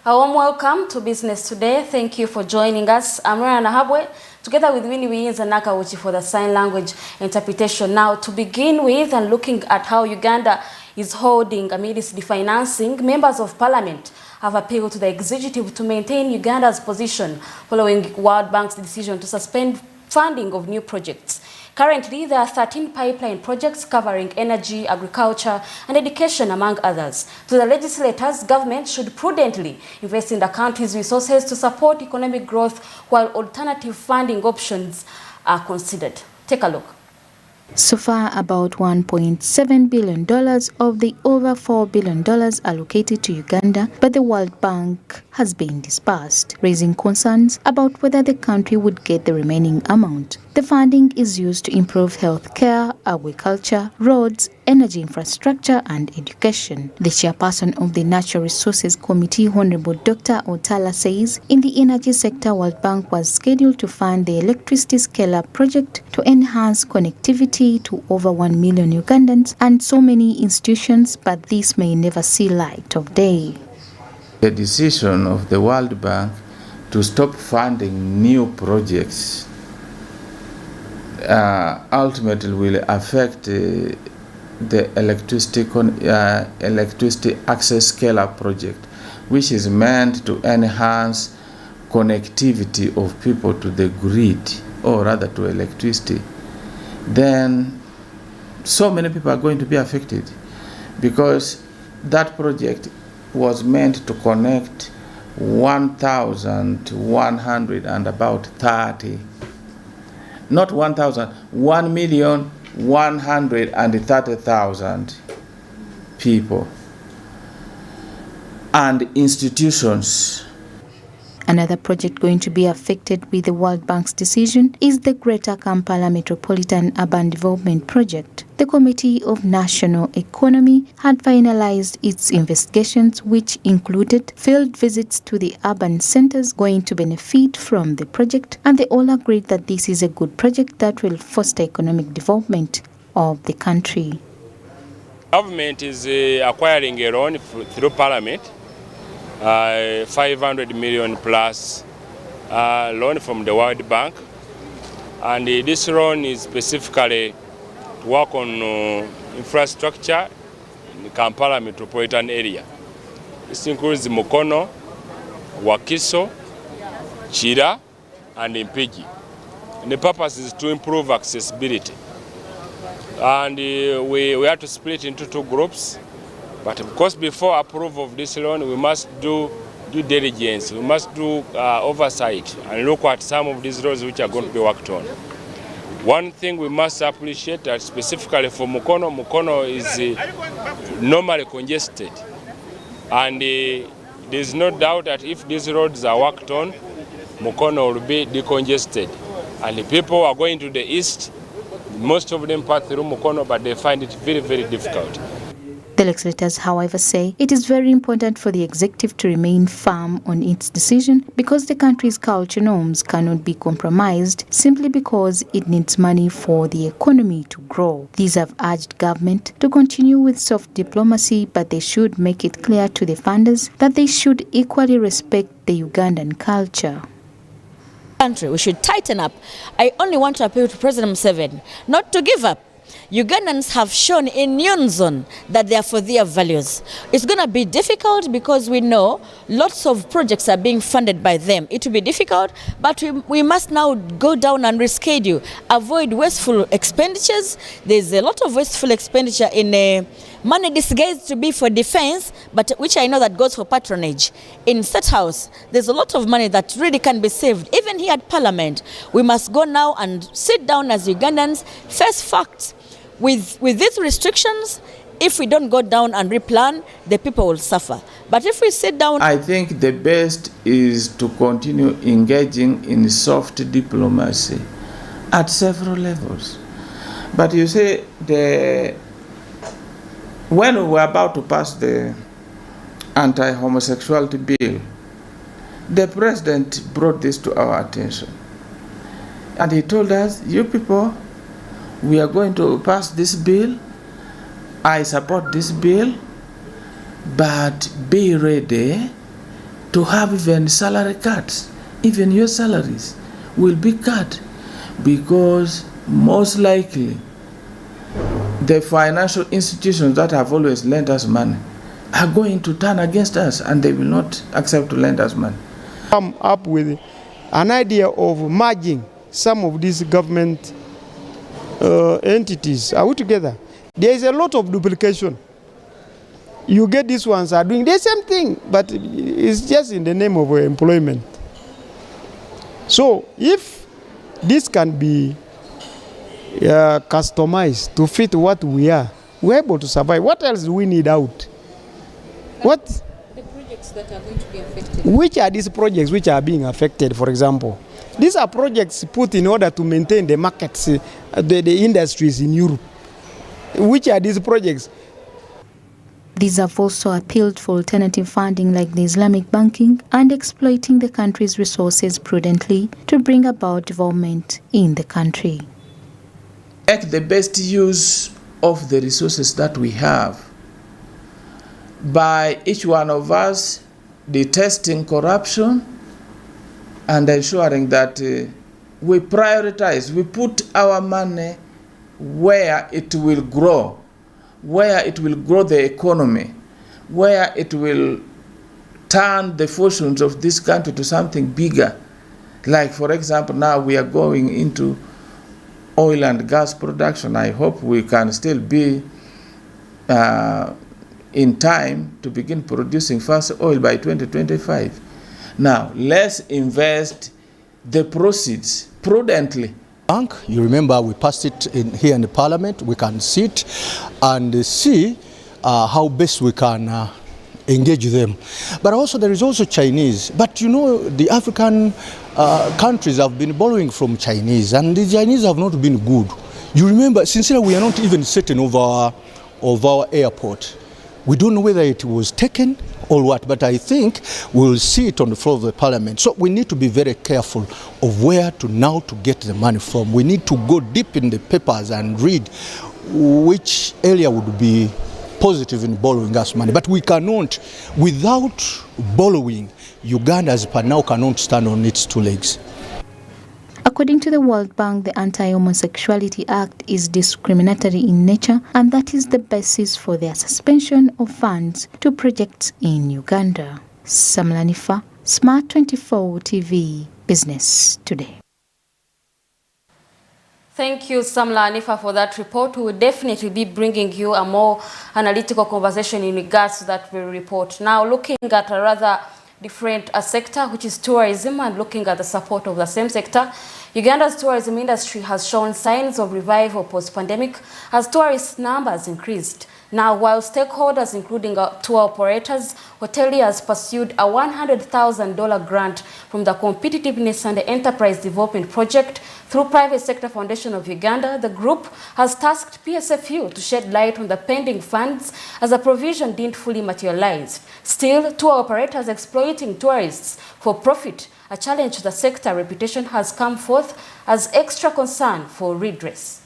A warm welcome to Business Today. Thank you for joining us. I'm Ronah Nahabwe, together with Winnie Wiyinza Nakawuchi for the sign language interpretation. Now, to begin with, and looking at how Uganda is holding amidst the financing, members of parliament have appealed to the executive to maintain Uganda's position following World Bank's decision to suspend funding of new projects. Currently, there are 13 pipeline projects covering energy, agriculture, and education, among others. To the legislators, government should prudently invest in the country's resources to support economic growth while alternative funding options are considered. Take a look. So far, about $1.7 billion of the over $4 billion allocated to Uganda by the World Bank has been disbursed, raising concerns about whether the country would get the remaining amount. The funding is used to improve healthcare, agriculture, roads, energy infrastructure and education. The chairperson of the Natural Resources Committee, Honorable Dr. Otala, says in the energy sector, World Bank was scheduled to fund the electricity scale-up project to enhance connectivity to over 1 million Ugandans and so many institutions, but this may never see light of day. The decision of the World Bank to stop funding new projects ultimately will affect the electricity access scale-up project, which is meant to enhance connectivity of people to the grid, or rather to electricity. Then so many people are going to be affected, because that project was meant to connect 1,130, not 1,000, 1,130,000 people and institutions. Another project going to be affected with the World Bank's decision is the Greater Kampala Metropolitan Urban Development Project. The Committee of National Economy had finalized its investigations, which included field visits to the urban centers going to benefit from the project, and they all agreed that this is a good project that will foster economic development of the country. Government is acquiring a loan through Parliament, 500 million plus loan from the World Bank, and this loan is specifically to work on infrastructure in the Kampala metropolitan area. This includes Mukono, Wakiso, Chira, and Mpigi. And the purpose is to improve accessibility. And we have to split into two groups. But of course, before approval of this loan, we must do due diligence. We must do oversight and look at some of these roads which are going to be worked on. One thing we must appreciate that specifically for Mukono, Mukono is normally congested. And there's no doubt that if these roads are worked on, Mukono will be decongested. And the people who are going to the east, most of them pass through Mukono, but they find it very, very difficult. The legislators, however, say it is very important for the executive to remain firm on its decision because the country's culture norms cannot be compromised simply because it needs money for the economy to grow. These have urged government to continue with soft diplomacy, but they should make it clear to the funders that they should equally respect the Ugandan culture. We should tighten up. I only want to appeal to President Museveni not to give up. Ugandans have shown in unison that they are for their values. It's going to be difficult because we know lots of projects are being funded by them. It will be difficult, but we must now go down and reschedule, avoid wasteful expenditures. There's a lot of wasteful expenditure in money disguised to be for defense, but which I know that goes for patronage. In State House, there's a lot of money that really can be saved. Even here at Parliament, we must go now and sit down as Ugandans, face facts. With these restrictions, if we don't go down and replan, the people will suffer. But if we sit down... I think the best is to continue engaging in soft diplomacy at several levels. But you see, when we were about to pass the anti-homosexuality bill, the president brought this to our attention. And he told us, you people, we are going to pass this bill. I support this bill, but be ready to have even salary cuts. Even your salaries will be cut, because most likely the financial institutions that have always lent us money are going to turn against us, and they will not accept to lend us money. Come up with an idea of merging some of these government entities out together. There is a lot of duplication. You get these ones are doing the same thing, but it's just in the name of employment. So if this can be customized to fit what we're able to survive. What else do we need out? What? The projects that are going to be affected. Which are these projects which are being affected, for example? These are projects put in order to maintain the markets, the industries in Europe. Which are these projects? These have also appealed for alternative funding like the Islamic banking and exploiting the country's resources prudently to bring about development in the country. Make the best use of the resources that we have by each one of us detesting corruption and ensuring that we prioritize, we put our money where it will grow the economy, where it will turn the fortunes of this country to something bigger. Like, for example, now we are going into oil and gas production. I hope we can still be in time to begin producing fast oil by 2025. Now, let's invest the proceeds prudently. Bank, you remember we passed it here in the Parliament. We can sit and see how best we can engage them. But also there is also Chinese. But you know, the African countries have been borrowing from Chinese, and the Chinese have not been good. You remember, sincerely, we are not even certain of our airport. We don't know whether it was taken or what, but I think we'll see it on the floor of the Parliament. So we need to be very careful of where to now to get the money from. We need to go deep in the papers and read which area would be positive in borrowing us money. But we cannot, without borrowing, Uganda as per now cannot stand on its two legs. According to the World Bank, the Anti-Homosexuality Act is discriminatory in nature, and that is the basis for their suspension of funds to projects in Uganda. Samlanifa, Smart 24 TV, Business Today. Thank you, Samla Anifa, for that report. We will definitely be bringing you a more analytical conversation in regards to that very report. Now, looking at a rather different sector, which is tourism, and looking at the support of the same sector, Uganda's tourism industry has shown signs of revival post-pandemic as tourist numbers increased. Now, while stakeholders, including tour operators, hoteliers pursued a $100,000 grant from the Competitiveness and Enterprise Development Project through Private Sector Foundation of Uganda, the group has tasked PSFU to shed light on the pending funds as the provision didn't fully materialize. Still, tour operators exploiting tourists for profit, a challenge to the sector reputation, has come forth as extra concern for redress.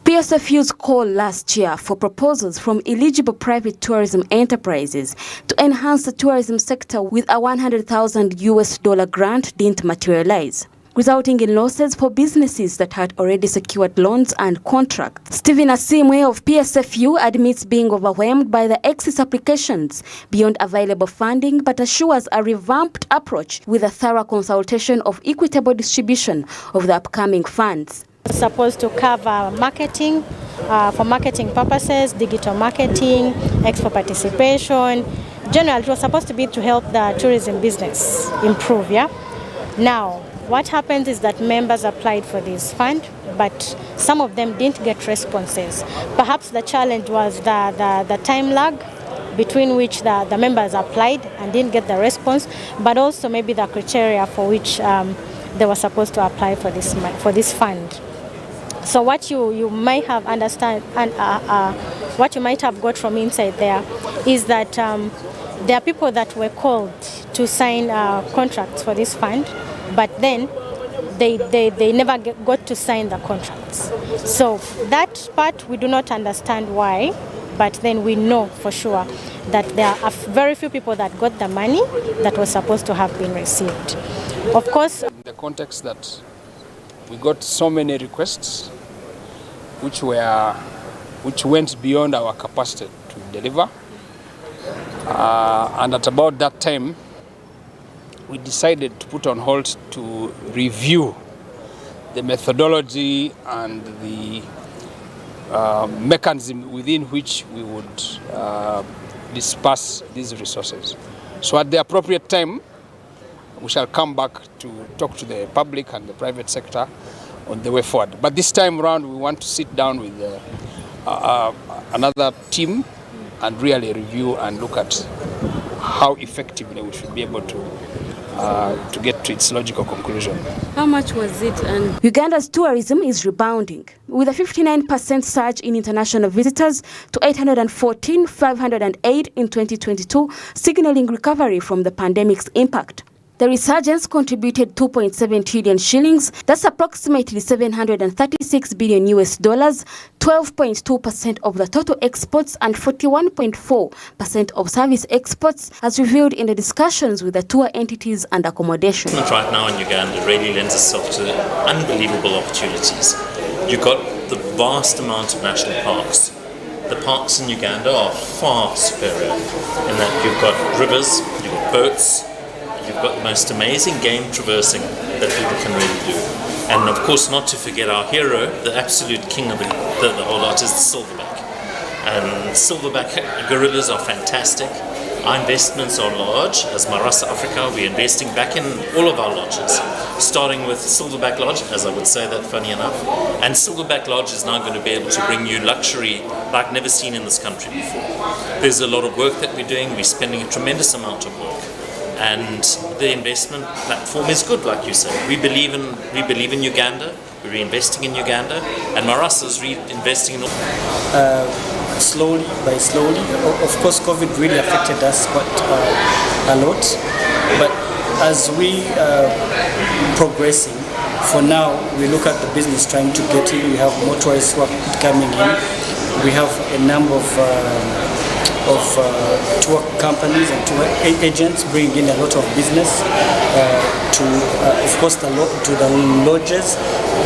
PSFU's call last year for proposals from eligible private tourism enterprises to enhance the tourism sector with a $100,000 grant didn't materialize, resulting in losses for businesses that had already secured loans and contracts. Stephen Asimwe of PSFU admits being overwhelmed by the excess applications beyond available funding, but assures a revamped approach with a thorough consultation of equitable distribution of the upcoming funds. Supposed to cover marketing, for marketing purposes, digital marketing, expo participation. Generally, it was supposed to be to help the tourism business improve, yeah? Now, what happens is that members applied for this fund, but some of them didn't get responses. Perhaps the challenge was the time lag between which the members applied and didn't get the response, but also maybe the criteria for which they were supposed to apply for this fund. So what you might have understand and what you might have got from inside there is that there are people that were called to sign contracts for this fund, but then they never got to sign the contracts. So that part we do not understand why but then we know for sure that there are very few people that got the money that was supposed to have been received. Of course, in the context that we got so many requests which went beyond our capacity to deliver, and at about that time we decided to put on hold to review the methodology and the mechanism within which we would disperse these resources. So at the appropriate time, we shall come back to talk to the public and the private sector on the way forward. But this time around, we want to sit down with another team and really review and look at how effectively we should be able to get to its logical conclusion. How much was it? And Uganda's tourism is rebounding, with a 59% surge in international visitors to 814,508 in 2022, signaling recovery from the pandemic's impact. The resurgence contributed 2.7 trillion shillings, that's approximately $736 billion, 12.2% of the total exports and 41.4% of service exports, as revealed in the discussions with the tour entities and accommodation. Right now in Uganda really lends itself to unbelievable opportunities. You've got the vast amount of national parks. The parks in Uganda are far superior in that you've got rivers, you've got boats, you've got the most amazing game traversing that people can really do. And of course, not to forget our hero, the absolute king of the whole lot is the silverback. And silverback gorillas are fantastic. Our investments are large. As Marasa Africa, we're investing back in all of our lodges, starting with Silverback Lodge, as I would say that funny enough. And Silverback Lodge is now going to be able to bring you luxury like never seen in this country before. There's a lot of work that we're doing. We're spending a tremendous amount of work. And the investment platform is good, like you say. We believe in Uganda. We're reinvesting in Uganda, and Marasa is reinvesting in. Slowly by slowly. Of course, COVID really affected us quite a lot. But as we progressing, for now we look at the business trying to get in. We have more tourists who are coming in. We have a number of tour companies and tour agents bring in a lot of business to the lodges.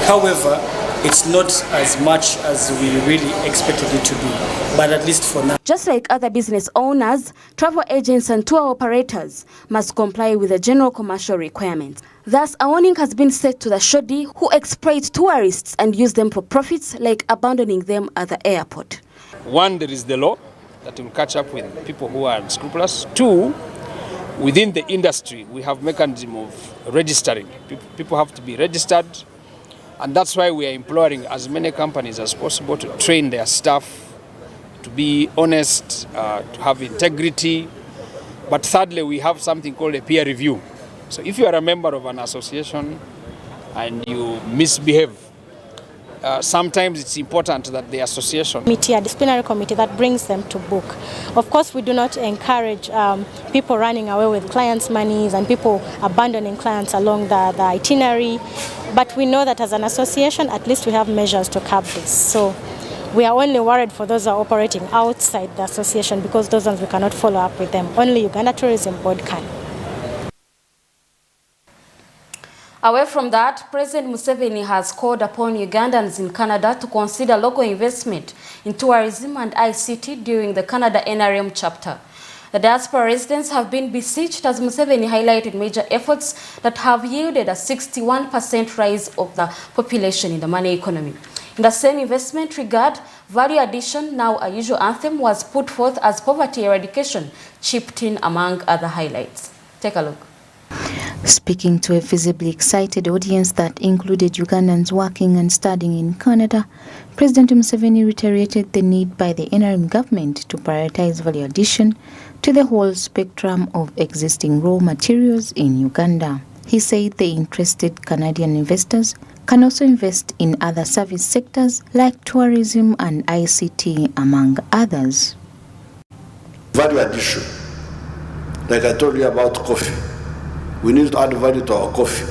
However, it's not as much as we really expected it to be, but at least for now. Just like other business owners, travel agents and tour operators must comply with the general commercial requirements. Thus, a warning has been set to the shoddy who exploit tourists and use them for profits, like abandoning them at the airport. One, there is the law that will catch up with people who are unscrupulous. Two, within the industry, we have mechanism of registering. People have to be registered, and that's why we are imploring as many companies as possible to train their staff to be honest, to have integrity. But thirdly, we have something called a peer review. So if you are a member of an association and you misbehave, sometimes it's important that the association committee, a disciplinary committee that brings them to book. Of course, we do not encourage people running away with clients' monies and people abandoning clients along the itinerary. But we know that as an association, at least we have measures to curb this. So we are only worried for those who are operating outside the association, because those ones we cannot follow up with them. Only Uganda Tourism Board can. Away from that, President Museveni has called upon Ugandans in Canada to consider local investment in tourism and ICT during the Canada NRM chapter. The diaspora residents have been beseeched as Museveni highlighted major efforts that have yielded a 61% rise of the population in the money economy. In the same investment regard, value addition, now a usual anthem, was put forth as poverty eradication chipped in among other highlights. Take a look. Speaking to a visibly excited audience that included Ugandans working and studying in Canada, President Museveni reiterated the need by the NRM government to prioritize value addition to the whole spectrum of existing raw materials in Uganda. He said the interested Canadian investors can also invest in other service sectors like tourism and ICT, among others. Value addition, like I told you about coffee. We need to add value to our coffee.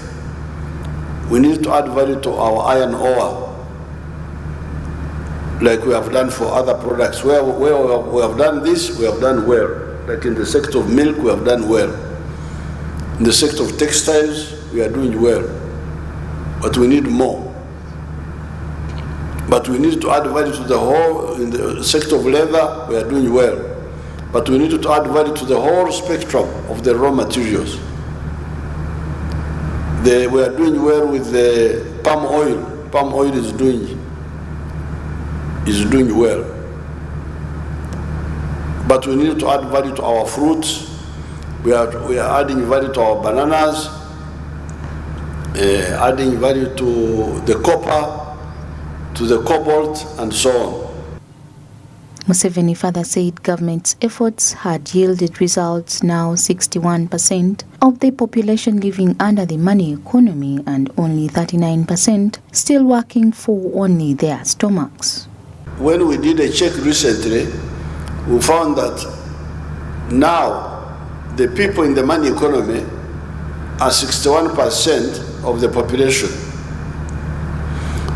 We need to add value to our iron ore. like we have done for other products. Where we have done this, we have done well. Like in the sector of milk, we have done well. In the sector of textiles, we are doing well. But we need more. But we need to add value to the whole, in the sector of leather, we are doing well. But we need to add value to the whole spectrum of the raw materials. We are doing well with the palm oil. Palm oil is doing well. But we need to add value to our fruits. We are adding value to our bananas, adding value to the copper, to the cobalt, and so on. Museveni further said government's efforts had yielded results. Now 61% of the population living under the money economy and only 39% still working for only their stomachs. When we did a check recently, we found that now the people in the money economy are 61% of the population,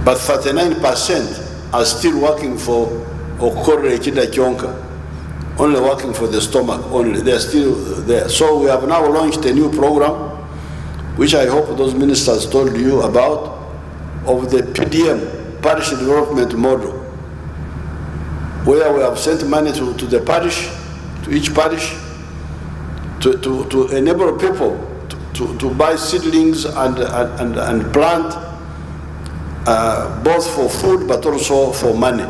but 39% are still working for only working for the stomach only. They are still there. So we have now launched a new program, which I hope those ministers told you about, of the PDM, Parish Development Model, where we have sent money to the parish, to each parish, to enable people to buy seedlings and plant, both for food but also for money.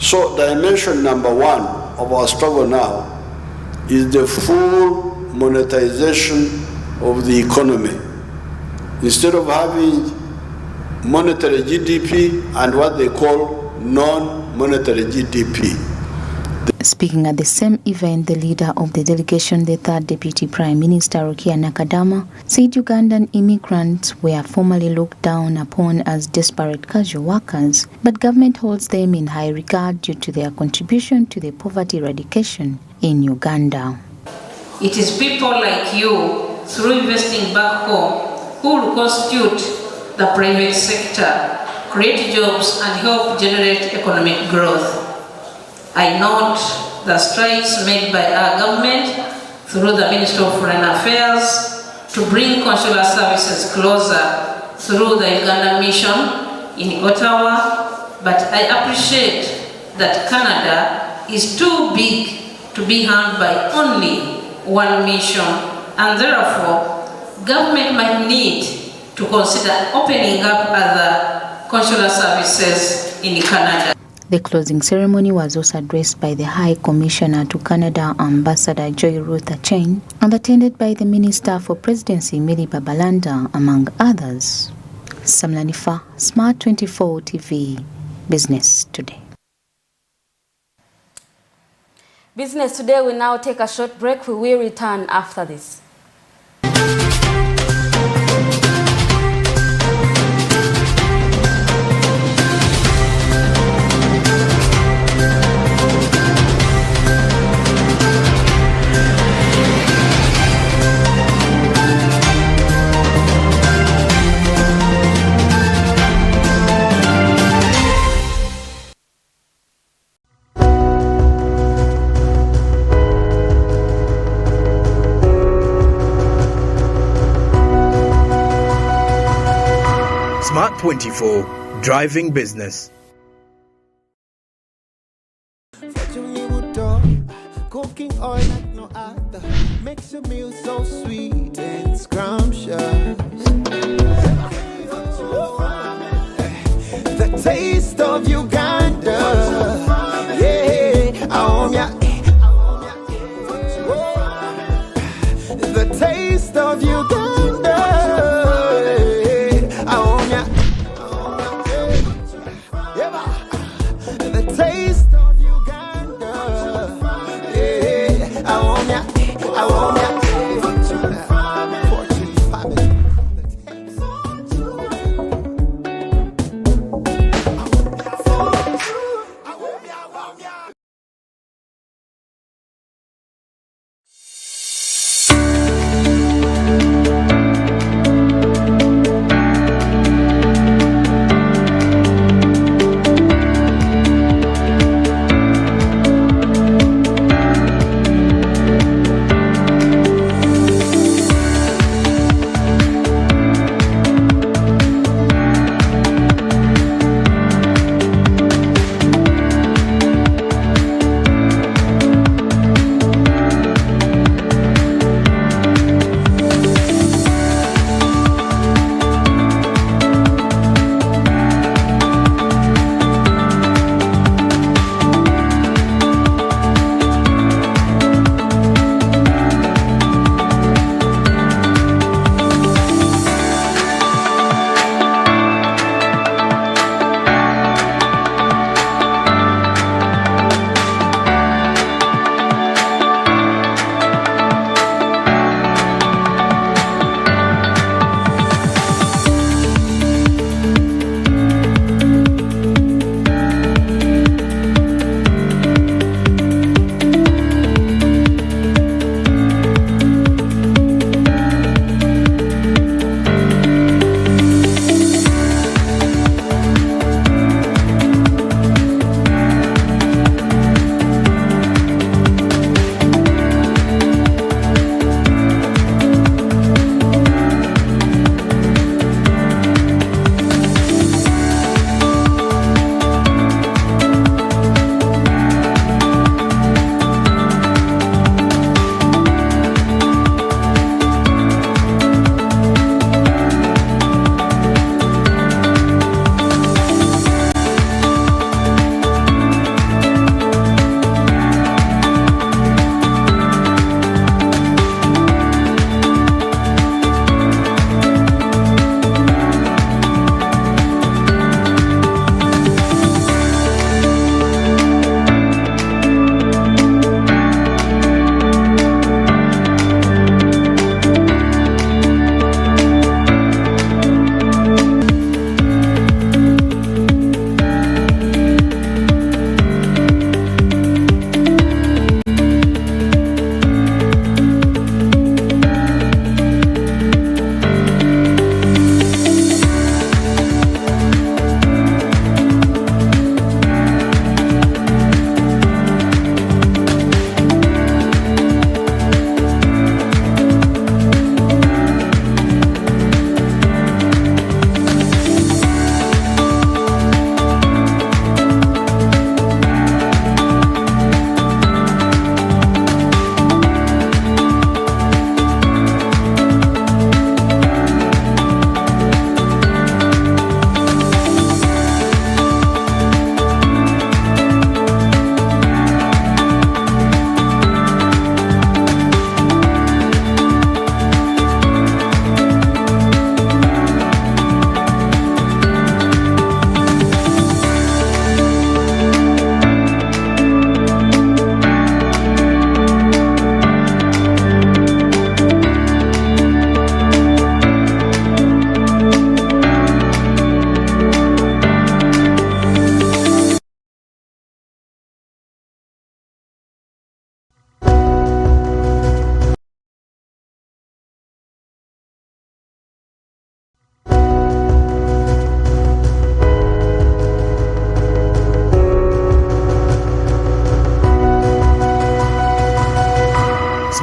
So dimension number one of our struggle now is the full monetization of the economy. Instead of having monetary GDP and what they call non-monetary GDP. Speaking at the same event, the leader of the delegation, the third Deputy Prime Minister Rukia Nakadama, said Ugandan immigrants were formerly looked down upon as desperate casual workers, but government holds them in high regard due to their contribution to the poverty eradication in Uganda. It is people like you, through investing back home, who will constitute the private sector, create jobs and help generate economic growth. I note the strides made by our government through the Ministry of Foreign Affairs to bring consular services closer through the Ugandan mission in Ottawa, but I appreciate that Canada is too big to be handled by only one mission, and therefore government might need to consider opening up other consular services in Canada. The closing ceremony was also addressed by the High Commissioner to Canada, Ambassador Joy Ruth Acheng, and attended by the Minister for Presidency, Mary Babalanda, among others. Samlanifa, Smart 24 TV, Business Today. Business Today will now take a short break. We will return after this. Smart 24, driving business. Cooking oil like no other makes your meal so sweet and scrumptious. The taste of Uganda, yeah, the taste of Uganda.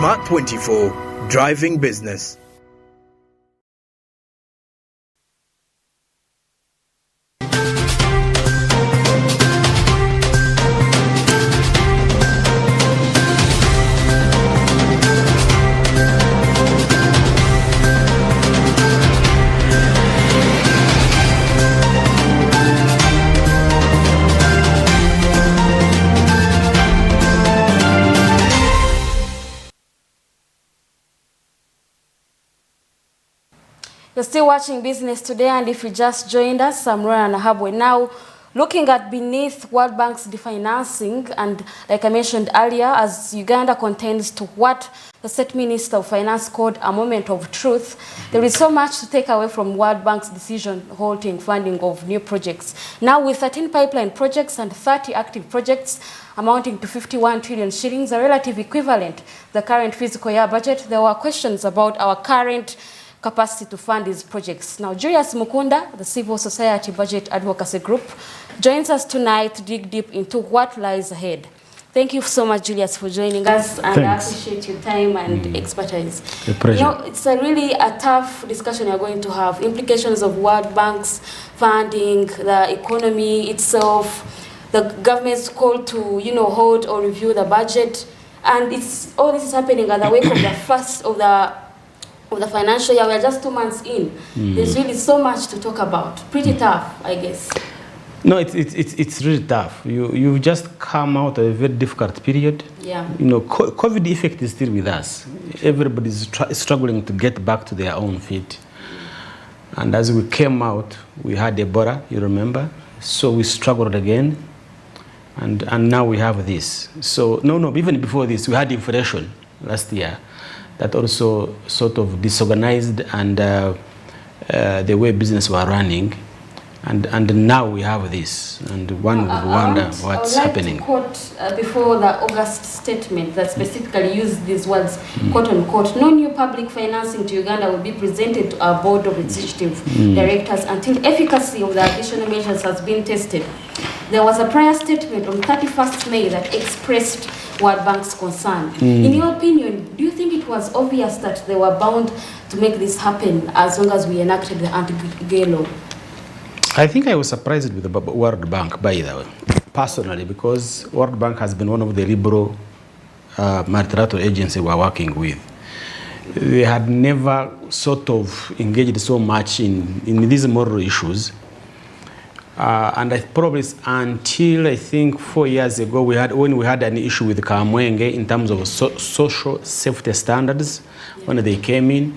Smart 24, driving business. You're still watching Business Today, and if you just joined us, I'm Ronah and Nahabwe. Now, looking at beneath World Bank's definancing, and like I mentioned earlier, as Uganda contends to what the State Minister of Finance called a moment of truth, there is so much to take away from World Bank's decision halting funding of new projects. Now, with 13 pipeline projects and 30 active projects amounting to 51 trillion shillings, a relative equivalent to the current fiscal year budget, there were questions about our current capacity to fund these projects. Now, Julius Mukunda, the Civil Society Budget Advocacy Group, joins us tonight to dig deep into what lies ahead. Thank you so much, Julius, for joining us, and Thanks. I appreciate your time and expertise. A pleasure. You know, it's really a tough discussion you're going to have. Implications of World Bank's funding, the economy itself, the government's call to, hold or review the budget, and all this is happening at the wake of the first of the financial year. We're just 2 months in. There's really so much to talk about. Pretty tough, I guess. No, it's really tough. You've just come out of a very difficult period. Yeah. COVID effect is still with us. Everybody's struggling to get back to their own feet. And as we came out, we had Ebola, you remember? So we struggled again. And now we have this. So, no, even before this, we had inflation last year. That also sort of disorganized and the way business were running, and now we have this, and one would wonder what's happening. I would like to quote before the August statement that specifically used these words, quote unquote, no new public financing to Uganda will be presented to our board of executive directors until efficacy of the additional measures has been tested. There was a prior statement on 31st May that expressed World Bank's concern. In your opinion, do you think it was obvious that they were bound to make this happen as long as we enacted the anti-gay law? I think I was surprised with the World Bank, by the way, personally, because World Bank has been one of the liberal multilateral agencies we're working with. They had never sort of engaged so much in these moral issues. And I probably until I think 4 years ago, when we had an issue with Kamwenge in terms of social safety standards when they came in.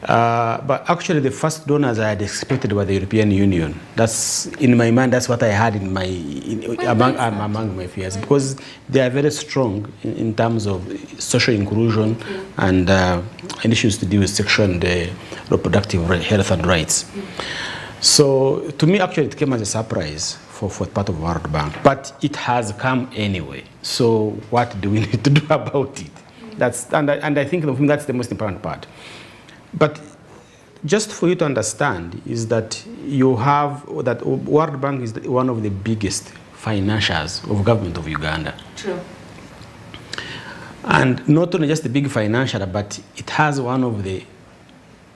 But actually, the first donors I had expected were the European Union. That's in my mind. That's what I had in among my fears, because they are very strong in terms of social inclusion and issues to do with sexual and reproductive health and rights. So to me, actually, it came as a surprise for part of World Bank, but it has come anyway. So what do we need to do about it? And I think that's the most important part. But just for you to understand is that you have that World Bank is one of the biggest financiers of government of Uganda. True. And not only just the big financier, but it has one of the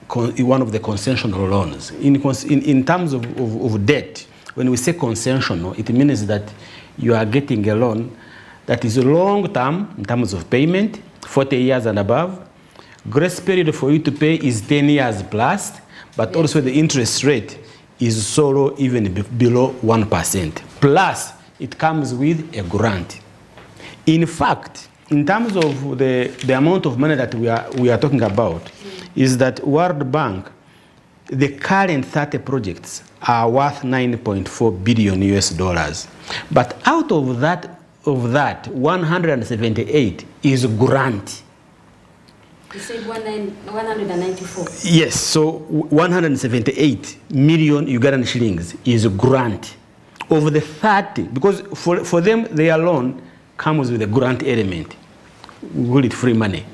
concessional loans. In terms of debt, when we say concessional, it means that you are getting a loan that is long term in terms of payment, 40 years and above. Grace period for you to pay is 10 years plus, but also the interest rate is so low, even below 1%. Plus, it comes with a grant. In fact, in terms of the amount of money that we are talking about, is that World Bank, the current 30 projects are worth $9.4 billion US. But out of that 178 is grant. You said 194. Yes, so 178 million Ugandan shillings is a grant. Over the 30, because for them, their loan comes with a grant element. We call it free money.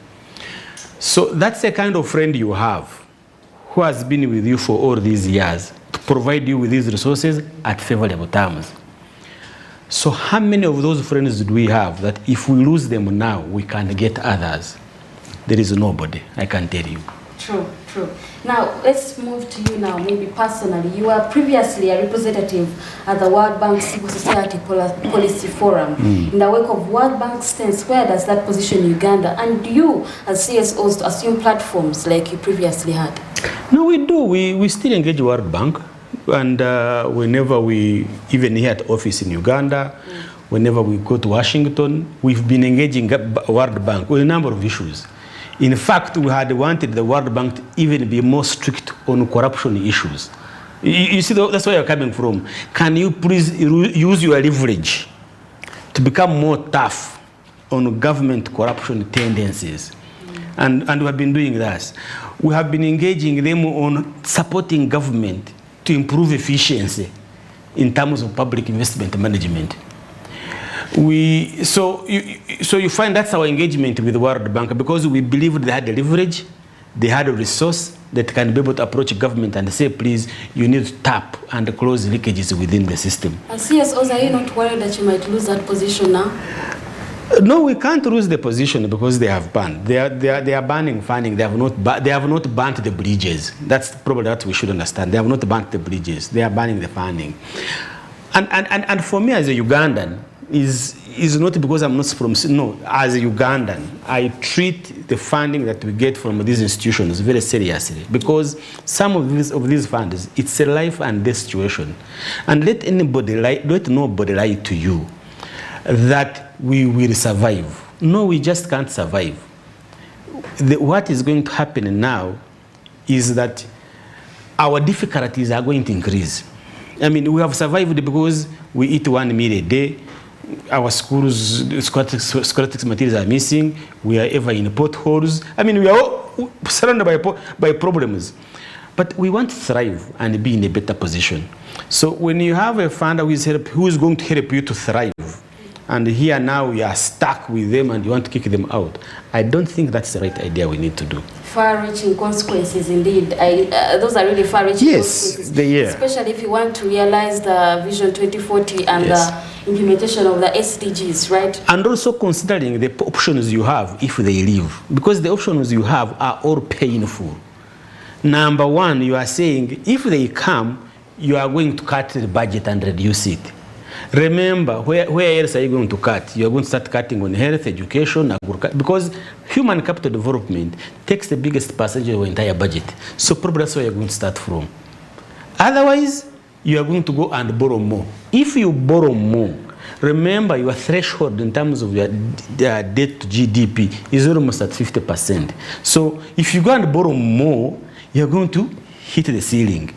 So that's the kind of friend you have who has been with you for all these years to provide you with these resources at favorable terms. So how many of those friends do we have that if we lose them now, we can get others? there is nobody, I can tell you. True, true. Now, let's move to you now, maybe personally. You were previously a representative at the World Bank Civil Society Policy Forum. In the wake of World Bank stance, where does that position Uganda? And do you, as CSOs, to assume platforms like you previously had? No, we do. We still engage World Bank. And whenever we, even here at office in Uganda, whenever we go to Washington, we've been engaging World Bank with a number of issues. In fact, we had wanted the World Bank to even be more strict on corruption issues. You see, that's where you're coming from. Can you please use your leverage to become more tough on government corruption tendencies? And we have been doing that. We have been engaging them on supporting government to improve efficiency in terms of public investment management. So you find that's our engagement with the World Bank, because we believe they had the leverage, they had a resource that can be able to approach government and say, please, you need to tap and close leakages within the system. As CSOs, are you not worried that you might lose that position now? No, we can't lose the position because they have banned. They are banning funding. They have not banned the bridges. That's probably what we should understand. They have not banned the bridges. They are banning the funding. And for me as a Ugandan, is not because I'm not from, no, as a Ugandan, I treat the funding that we get from these institutions very seriously, because some of these funds, it's a life and death situation. And let nobody lie to you that we will survive. No, we just can't survive. What is going to happen now is that our difficulties are going to increase. I mean, we have survived because we eat 1 meal a day. Our schools, scholastic materials are missing. We are ever in potholes. I mean, we are all surrounded by problems. But we want to thrive and be in a better position. So when you have a funder who is going to help you to thrive, and here now you are stuck with them and you want to kick them out, I don't think that's the right idea we need to do. Far-reaching consequences, indeed. Those are really far-reaching consequences. Especially if you want to realize the Vision 2040 and the implementation of the SDGs, right? And also considering the options you have if they leave, because the options you have are all painful. Number one, you are saying if they come, you are going to cut the budget and reduce it. Remember, where else are you going to cut? You are going to start cutting on health, education, agriculture, because human capital development takes the biggest percentage of your entire budget. So probably that's where you're going to start from. Otherwise, you are going to go and borrow more. If you borrow more, remember your threshold in terms of your debt to GDP is almost at 50%. So if you go and borrow more, you're going to hit the ceiling.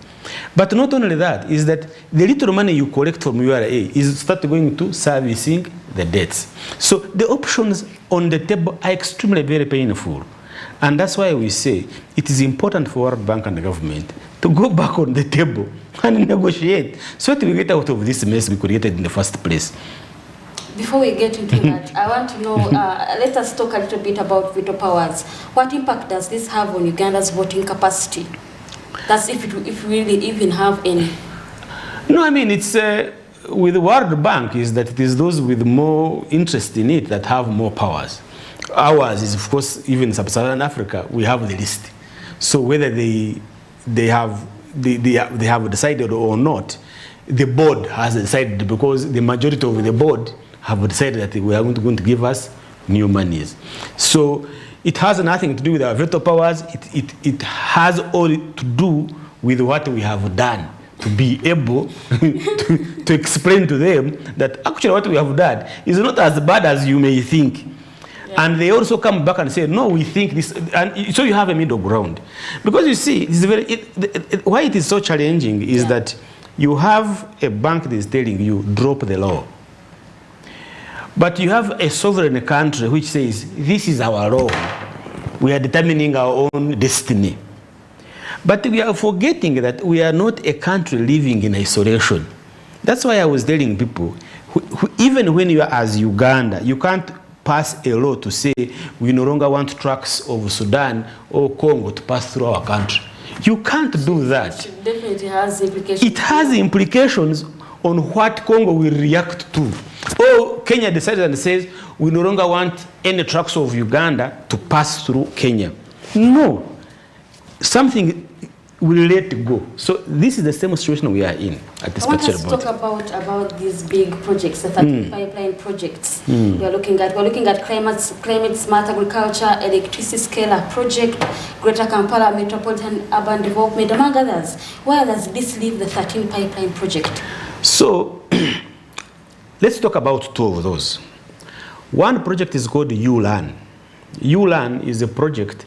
But not only that, is that the little money you collect from URA is start going to servicing the debts. So the options on the table are extremely very painful. And that's why we say it is important for World Bank and the government to go back on the table and negotiate so that we get out of this mess we created in the first place. Before we get into that, I want to know, let us talk a little bit about veto powers. What impact does this have on Uganda's voting capacity? That's if we really even have any. No, I mean, it's with the World Bank is that it is those with more interest in it that have more powers. Ours is, of course, even Sub-Saharan Africa, we have the list. So whether they have decided or not, the board has decided, because the majority of the board have decided that they are going to give us new monies. So it has nothing to do with our veto powers. It has all to do with what we have done to be able to explain to them that actually what we have done is not as bad as you may think. Yeah. And they also come back and say, no, we think this. And so you have a middle ground. Because you see, why it is so challenging is that you have a bank that is telling you, drop the law. But you have a sovereign country which says, this is our law. We are determining our own destiny. But we are forgetting that we are not a country living in isolation. That's why I was telling people, even when you are as Uganda, you can't pass a law to say we no longer want trucks of Sudan or Congo to pass through our country. You can't do that. It definitely has implications. It has implications on what Congo will react to. Or Kenya decided and says, we no longer want any trucks of Uganda to pass through Kenya. No. Something will let go. So this is the same situation we are in at this particular point. I want us to talk about these big projects, the 13 pipeline projects. We're looking at climate smart agriculture, electricity scale-up project, Greater Kampala Metropolitan Urban Development, among others. Where does this leave the 13 pipeline project? So let's talk about 2 of those. One project is called ULAN. ULAN is a project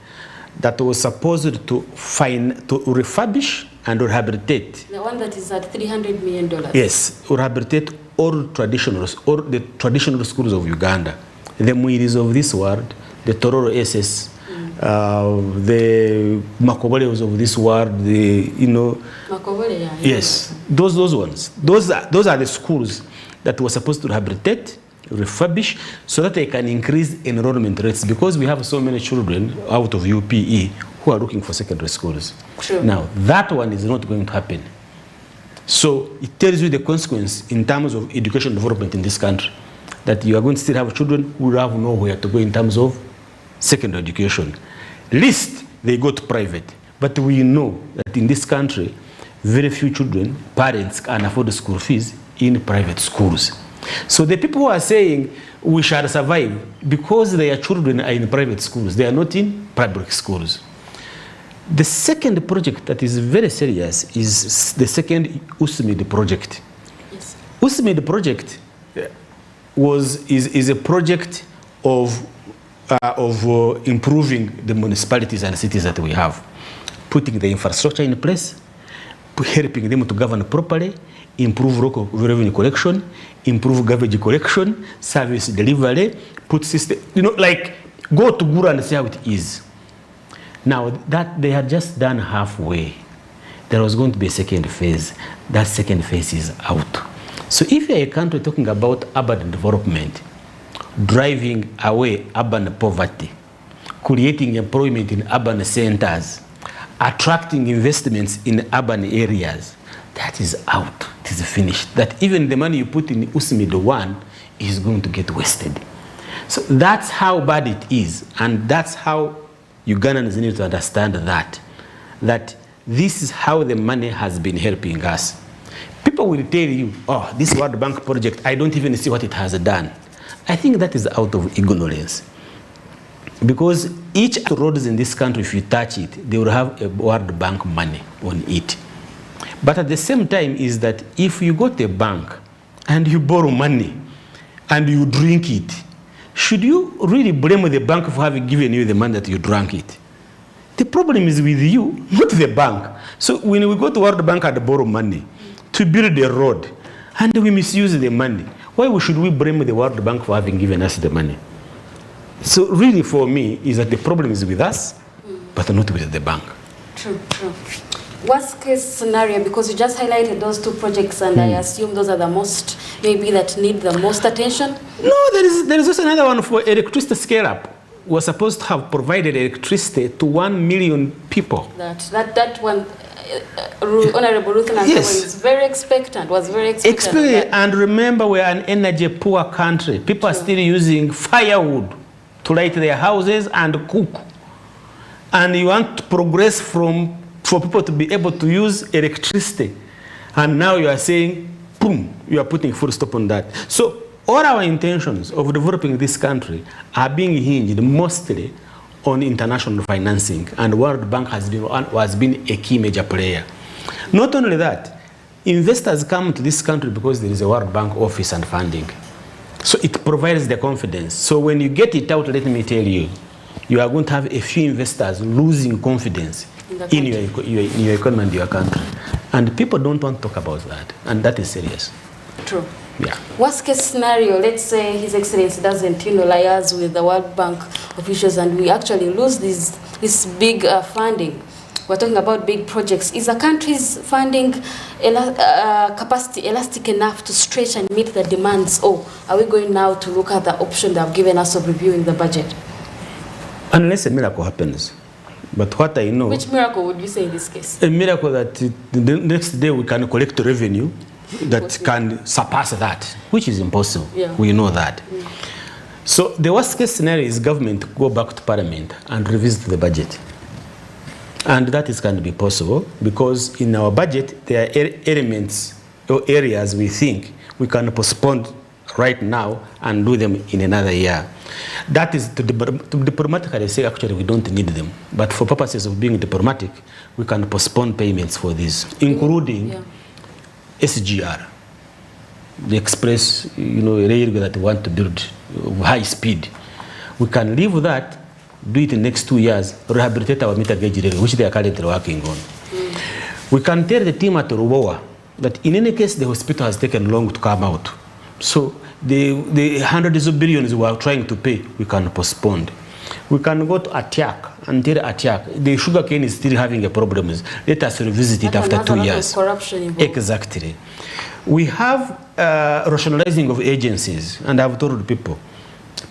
that was supposed to refurbish and rehabilitate. The one that is at $300 million. Yes, rehabilitate all the traditional schools of Uganda. The Mwiris of this world, the Tororo SS, the Makoboles of this world, Makobole, yeah. Yes, those ones. Those are the schools that were supposed to rehabilitate, refurbish, so that they can increase enrollment rates, because we have so many children out of UPE who are looking for secondary schools. True. Now, that one is not going to happen. So it tells you the consequence in terms of education development in this country, that you are going to still have children who have nowhere to go in terms of secondary education. Least they go to private. But we know that in this country, very few parents can afford school fees in private schools. So the people who are saying we shall survive because their children are in private schools, they are not in public schools. The second project that is very serious is the second USMID project. Yes. USMID project is a project of improving the municipalities and cities that we have, putting the infrastructure in place, helping them to govern properly, improve local revenue collection, improve garbage collection, service delivery, put system, like go to Guru and see how it is. Now that they had just done halfway, there was going to be a second phase. That second phase is out. So if you're a country talking about urban development, driving away urban poverty, creating employment in urban centers, attracting investments in urban areas, that is out. It is finished. That even the money you put in USMID 1 is going to get wasted. So that's how bad it is. And that's how Ugandans need to understand that this is how the money has been helping us. People will tell you, oh, this World Bank project, I don't even see what it has done. I think that is out of ignorance. Because each roads in this country, if you touch it, they will have a World Bank money on it. But at the same time is that if you go to a bank and you borrow money and you drink it, should you really blame the bank for having given you the money that you drank it? The problem is with you, not the bank. So when we go to World Bank and borrow money to build a road and we misuse the money, why should we blame the World Bank for having given us the money? So really for me is that the problem is with us, but not with the bank. True. Worst case scenario, because you just highlighted those 2 projects and I assume those are the most, maybe that need the most attention? No, there is also another one for electricity scale-up. We're supposed to have provided electricity to 1 million people. That one, Honorable Ruth was very expectant, And remember, we're an energy poor country. People are still using firewood to light their houses and cook. And you want to progress for people to be able to use electricity. And now you are saying, boom, you are putting full stop on that. So all our intentions of developing this country are being hinged mostly on international financing. And World Bank has been a key major player. Not only that, investors come to this country because there is a World Bank office and funding. So it provides the confidence. So when you get it out, let me tell you, you are going to have a few investors losing confidence in your economy and your country. And people don't want to talk about that. And that is serious. True. Yeah. Worst case scenario, let's say His Excellency doesn't liaise with the World Bank officials and we actually lose this big funding. We're talking about big projects. Is the country's funding capacity elastic enough to stretch and meet the demands? Or are we going now to look at the option they have given us of reviewing the budget? Unless a miracle happens. But what I know... Which miracle would you say in this case? A miracle that the next day we can collect revenue that can surpass that, which is impossible. Yeah. We know that. So the worst case scenario is government to go back to parliament and revisit the budget. And that is going to be possible because in our budget, there are elements or areas we think we can postpone right now and do them in another year. That is to diplomatically say actually we don't need them. But for purposes of being diplomatic, we can postpone payments for these, including SGR, the express railway that we want to build high speed. We can leave that, do it in the next 2 years, rehabilitate our meter gauge railway, which they are currently working on. We can tell the team at Rubowa that in any case the hospital has taken long to come out. So the hundreds of billions we are trying to pay, we can postpone. We can go to Atiak and tell Atiak the sugar cane is still having a problem. Let us revisit it after 2 years. Corruption involved. Exactly. We have rationalizing of agencies, and I've told people,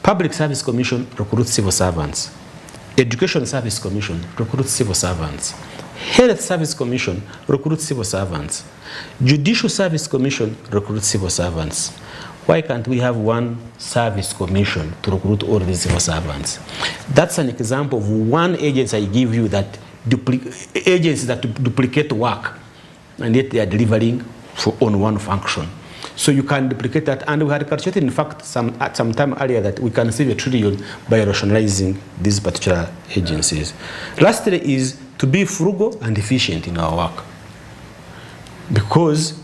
Public Service Commission recruits civil servants. Education Service Commission recruits civil servants. Health Service Commission recruits civil servants. Judicial Service Commission recruits civil servants. Why can't we have one service commission to recruit all these civil servants? That's an example of one agency I give you that agencies that duplicate work, and yet they are delivering on one function. So you can duplicate that, and we had calculated, in fact, at some time earlier that we can save $1 trillion by rationalizing these particular agencies. Lastly is to be frugal and efficient in our work. Because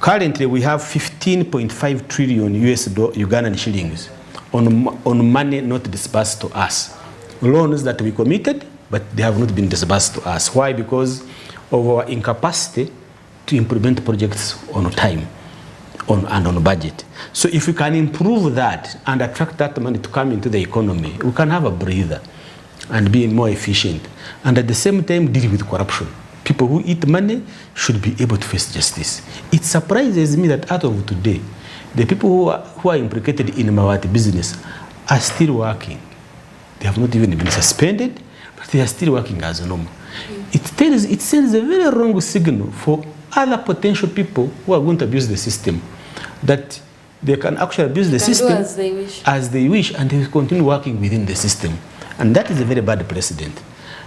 currently we have 15.5 trillion Ugandan shillings on money not disbursed to us. Loans that we committed, but they have not been disbursed to us. Why? Because of our incapacity to implement projects on time and on budget. So if we can improve that and attract that money to come into the economy, we can have a breather and be more efficient. And at the same time, deal with corruption. People who eat money should be able to face justice. It surprises me that out of today, the people who are implicated in Mawati business are still working. They have not even been suspended, but they are still working as normal. It sends a very wrong signal for other potential people who are going to abuse the system, that they can actually abuse the system as they wish, and they will continue working within the system. And that is a very bad precedent.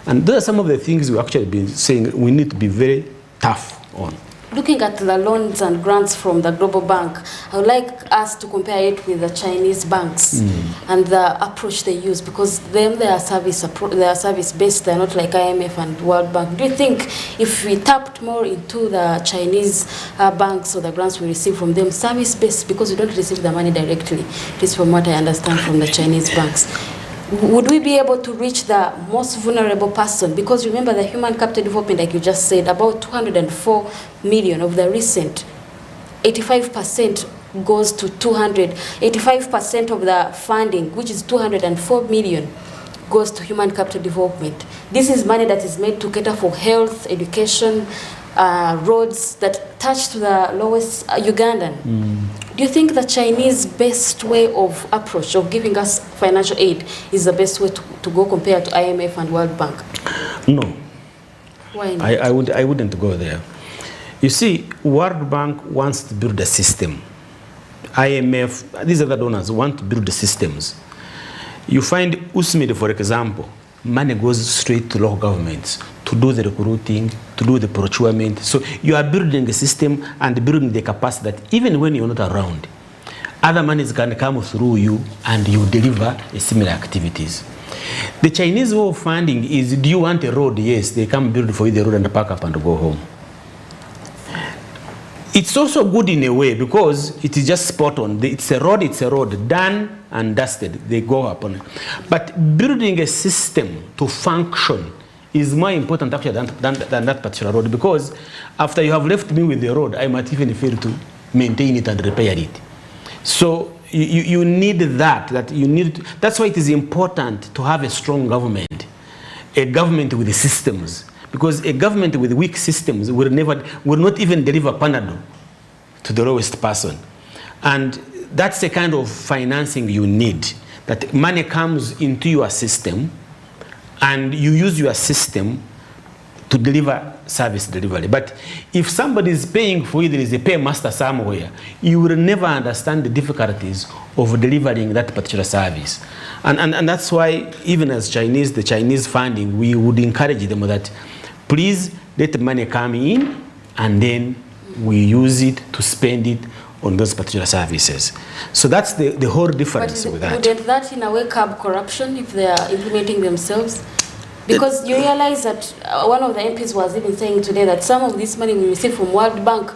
And those are some of the things we actually been saying we need to be very tough on. Looking at the loans and grants from the Global Bank, I would like us to compare it with the Chinese banks and the approach they use, because they are service-based, they're not like IMF and World Bank. Do you think if we tapped more into the Chinese banks or the grants we receive from them, service-based, because we don't receive the money directly, this is from what I understand from the Chinese banks, would we be able to reach the most vulnerable person? Because remember, the human capital development, like you just said, about 204 million of the recent, 85% goes to 85% of the funding, which is 204 million, goes to human capital development. This is money that is made to cater for health, education, roads that touch to the lowest Ugandan. Do you think the Chinese best way of approach of giving us financial aid is the best way to go compared to IMF and World Bank? No. Why not? I wouldn't go there. You see, World Bank wants to build a system. IMF, these other donors want to build the systems. You find USMID, for example, money goes straight to local governments to do the recruiting, to do the procurement. So you are building a system and building the capacity that even when you're not around, other monies can come through you and you deliver similar activities. The Chinese way of funding is, do you want a road? Yes, they come build for you the road and pack up and go home. It's also good in a way because it is just spot on. It's a road, done and dusted. They go up on it. But building a system to function is more important actually than that particular road, because after you have left me with the road, I might even fail to maintain it and repair it. So you need that's why it is important to have a strong government, a government with the systems. Because a government with weak systems will not even deliver Panadol to the lowest person. And that's the kind of financing you need. That money comes into your system and you use your system to deliver service delivery. But if somebody is paying for it, there is a paymaster somewhere, you will never understand the difficulties of delivering that particular service. And that's why, even as Chinese, the Chinese funding, we would encourage them that please let the money come in and then we use it to spend it on those particular services. So that's the whole difference with that. Wouldn't that in a way curb corruption if they are implementing themselves? Because you realize that one of the MPs was even saying today that some of this money we receive from World Bank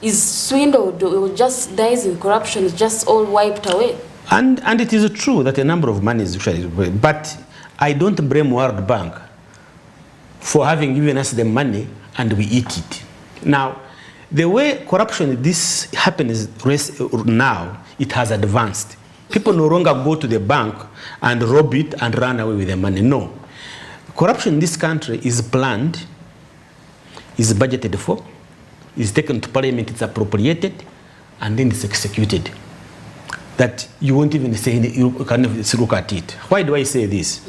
is swindled or just dies in corruption, it's just all wiped away. And it is true that a number of money is actually, but I don't blame World Bank for having given us the money and we eat it. Now, the way corruption this happens now, it has advanced. People no longer go to the bank and rob it and run away with the money. No. Corruption in this country is planned, is budgeted for, is taken to parliament, it's appropriated, and then it's executed. That you won't even say, you can't even look at it. Why do I say this?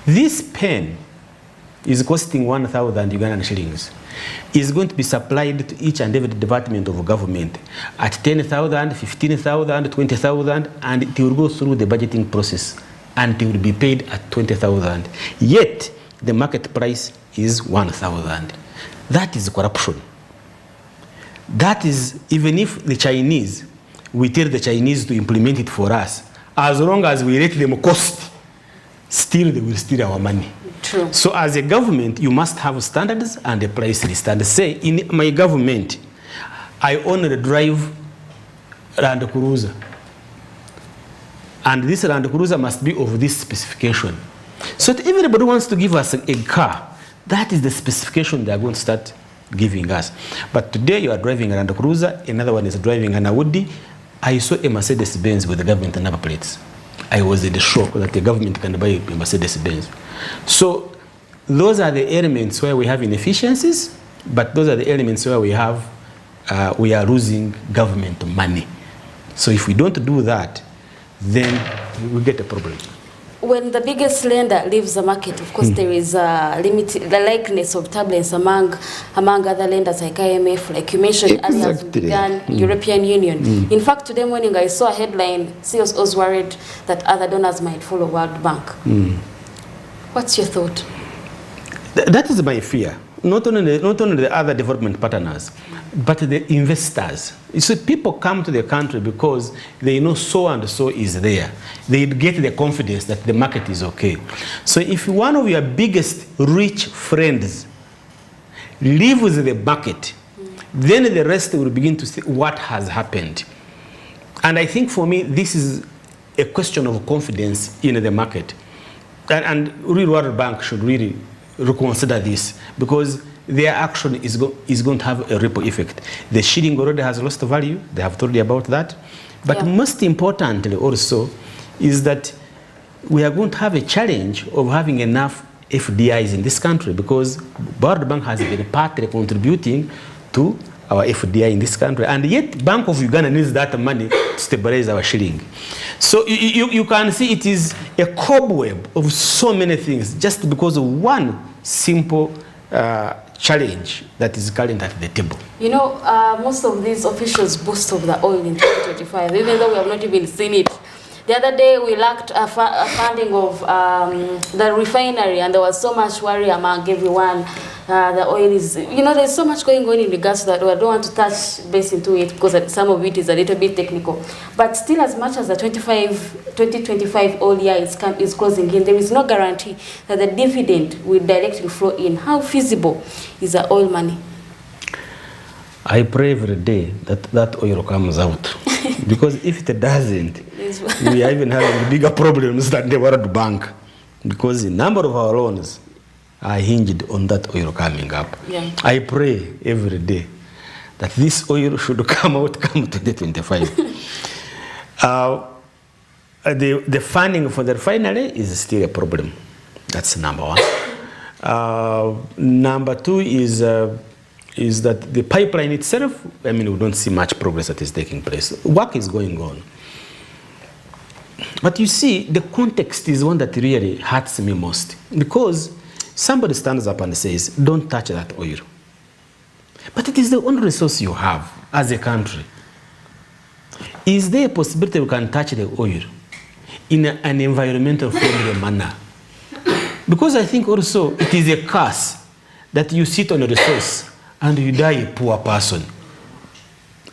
This pen is costing 1,000 Ugandan shillings. Is going to be supplied to each and every department of government at 10,000, 15,000, 20,000, and it will go through the budgeting process and it will be paid at 20,000. Yet, the market price is 1,000. That is corruption. That is, even if the Chinese, we tell the Chinese to implement it for us, as long as we let them cost, still they will steal our money. True. So as a government, you must have standards and a price list. And say, in my government, I only drive Land Cruiser. And this Land Cruiser must be of this specification. So if everybody wants to give us a car, that is the specification they are going to start giving us. But today you are driving a Land Cruiser, another one is driving an Audi. I saw a Mercedes-Benz with the government number plates. I was in the shock that the government can buy a Mercedes-Benz. So those are the elements where we have inefficiencies, but those are the elements where we have, we are losing government money. So if we don't do that, then we get a problem. When the biggest lender leaves the market, of course, there is a the likeness of turbulence among other lenders like IMF, like you mentioned earlier, European Union. In fact, today morning I saw a headline, CEOs was worried that other donors might follow World Bank. What's your thought? That is my fear. Not only the other development partners, but the investors. You see, people come to the country because they know so and so is there. They get the confidence that the market is okay. So if one of your biggest rich friends leaves the market, then the rest will begin to see what has happened. And I think for me, this is a question of confidence in the market. And Real World Bank should really reconsider this, because their action is going to have a ripple effect. The shilling already has lost value. They have told you about that. But most importantly also is that we are going to have a challenge of having enough FDIs in this country, because World Bank has been partly contributing to our FDI in this country. And yet Bank of Uganda needs that money to stabilize our shilling. So you can see it is a cobweb of so many things just because of one simple challenge that is current at the table. You know, most of these officials boast of the oil in 2025, even though we have not even seen it. The other day we lacked a funding of the refinery, and there was so much worry among everyone. The oil is, you know, there's so much going on in regards to that. I don't want to touch base into it because some of it is a little bit technical. But still, as much as the 2025 oil year is closing in, there is no guarantee that the dividend will directly flow in. How feasible is the oil money? I pray every day that that oil comes out. Because if it doesn't, we are even having bigger problems than the World Bank. Because the number of our loans are hinged on that oil coming up. Yeah. I pray every day that this oil should come out come 2025. The funding for the refinery is still a problem. That's number one. Number two is that the pipeline itself, I mean, we don't see much progress that is taking place. Work is going on. But you see, the context is one that really hurts me most. Because somebody stands up and says, don't touch that oil. But it is the only resource you have as a country. Is there a possibility we can touch the oil in an environmental friendly manner? Because I think also it is a curse that you sit on a resource and you die a poor person.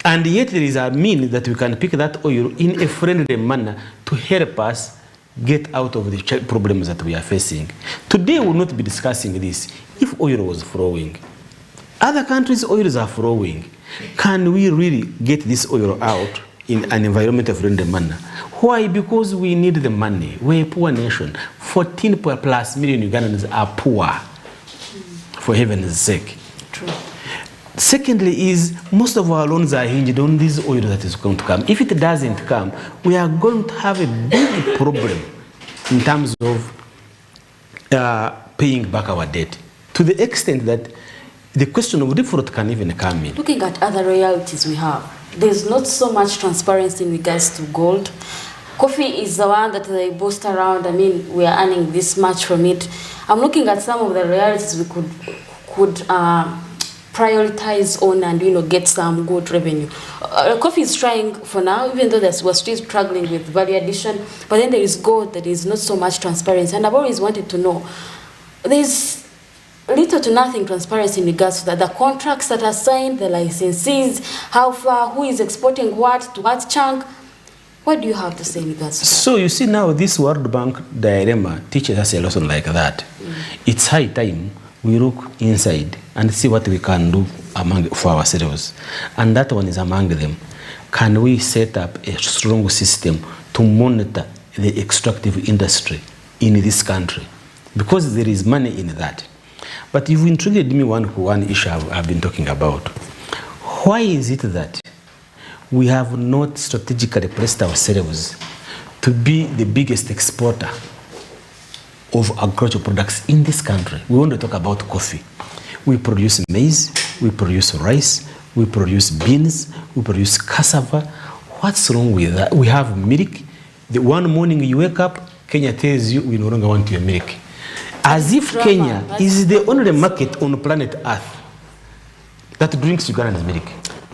And yet there is a means that we can pick that oil in a friendly manner to help us get out of the problems that we are facing. Today we will not be discussing this. If oil was flowing, other countries' oils are flowing. Can we really get this oil out in an environmental friendly manner? Why? Because we need the money. We're a poor nation. 14 plus million Ugandans are poor, for heaven's sake. True. Secondly is, most of our loans are hinged on this oil that is going to come. If it doesn't come, we are going to have a big problem in terms of paying back our debt, to the extent that the question of default can even come in. Looking at other realities we have, there's not so much transparency in regards to gold. Coffee is the one that they boast around. I mean, we are earning this much from it. I'm looking at some of the realities we could prioritize on and get some good revenue. Coffee is trying for now, even though we're still struggling with value addition. But then there is gold, there is not so much transparency. And I've always wanted to know, there's little to nothing transparency in regards to that. The contracts that are signed, the licensees, how far, who is exporting what, to what chunk. What do you have to say in regards to that? So you see now this World Bank dilemma teaches us a lesson like that. It's high time we look inside and see what we can do for ourselves. And that one is among them. Can we set up a strong system to monitor the extractive industry in this country? Because there is money in that. But you've intrigued me one issue I've been talking about. Why is it that we have not strategically placed ourselves to be the biggest exporter of agricultural products in this country? We want to talk about coffee. We produce maize, we produce rice, we produce beans, we produce cassava. What's wrong with that? We have milk. The one morning you wake up, Kenya tells you we no longer want your milk. As if Kenya is the only market on planet Earth that drinks Ugandan milk.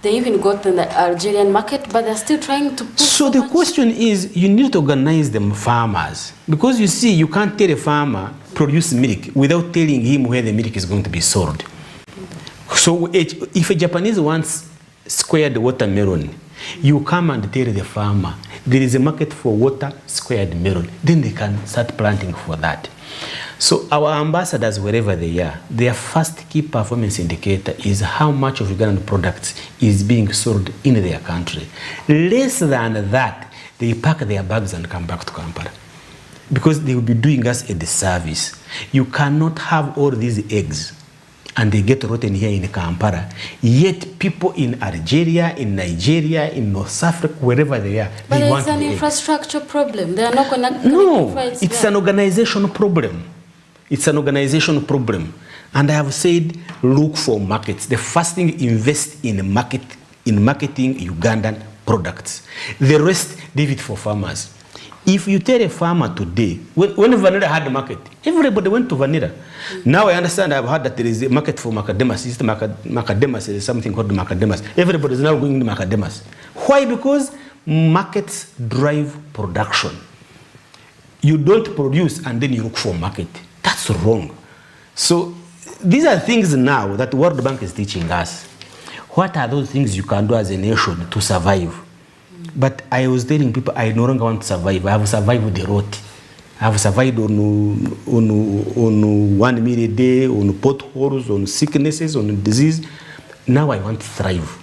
They even got in the Algerian market, but they're still trying to push. So the question is, you need to organize them farmers. Because you see, you can't tell a farmer produce milk without telling him where the milk is going to be sold. So if a Japanese wants squared watermelon, you come and tell the farmer, there is a market for water squared melon. Then they can start planting for that. So our ambassadors, wherever they are, their first key performance indicator is how much of Ugandan products is being sold in their country. Less than that, they pack their bags and come back to Kampala. Because they will be doing us a disservice. You cannot have all these eggs and they get rotten here in Kampala. Yet people in Algeria, in Nigeria, in North Africa, wherever they are, but they want it's an the infrastructure problem. They are not connected. No, it's an organizational problem. It's an organizational problem. And I have said, look for markets. The first thing, invest in marketing Ugandan products. The rest, leave it for farmers. If you tell a farmer today, when vanilla had the market, everybody went to vanilla. Now I understand, I've heard that there is a market for macadamias. Macadamias is something called macadamias. Everybody is now going to macadamias. Why? Because markets drive production. You don't produce and then you look for market. That's wrong. So these are things now that World Bank is teaching us. What are those things you can do as a nation to survive? But I was telling people I no longer want to survive. I have survived with the rot. I have survived on 1 meal a day, on potholes, on sicknesses, on disease. Now I want to thrive.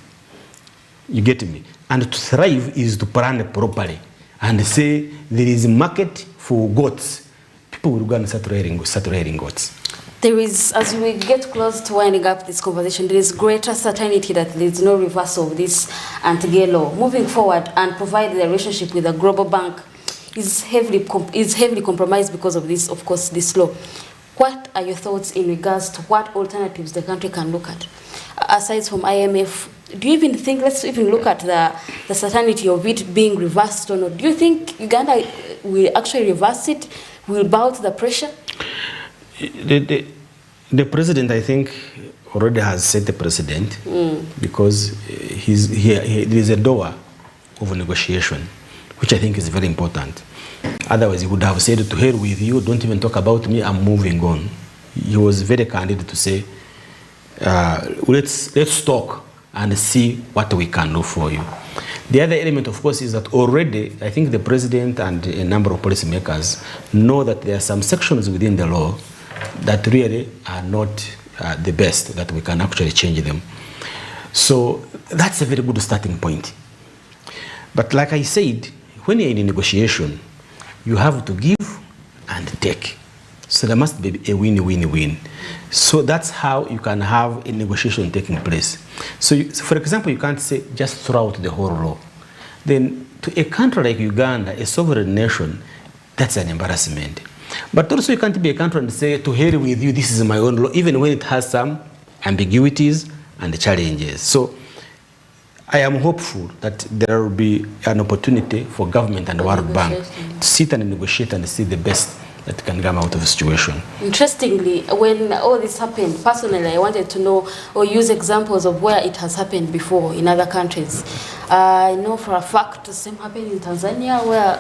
You get me? And to thrive is to plan properly and say there is a market for goats. People will go and start rearing goats. There is, as we get close to winding up this conversation, there is greater certainty that there is no reversal of this anti-gay law. Moving forward and provide the relationship with the global bank is heavily compromised because of this, of course, this law. What are your thoughts in regards to what alternatives the country can look at? Aside from IMF, do you even think, let's even look at the certainty of it being reversed or not. Do you think Uganda will actually reverse it, will bow to the pressure? The president, I think, already has set the precedent because there is a door of negotiation, which I think is very important. Otherwise, he would have said, to hell with you, don't even talk about me, I'm moving on. He was very candid to say, let's talk and see what we can do for you. The other element, of course, is that already, I think the president and a number of policymakers know that there are some sections within the law that really are not the best, that we can actually change them. So that's a very good starting point. But like I said, when you're in a negotiation, you have to give and take. So there must be a win-win-win. So that's how you can have a negotiation taking place. So for example, you can't say just throw out the whole law. Then to a country like Uganda, a sovereign nation, that's an embarrassment. But also you can't be a country and say, to hell with you, this is my own law, even when it has some ambiguities and challenges. So I am hopeful that there will be an opportunity for government and the World Bank to sit and negotiate and see the best that can come out of the situation. Interestingly, when all this happened, personally, I wanted to know or use examples of where it has happened before in other countries. I know for a fact the same happened in Tanzania, where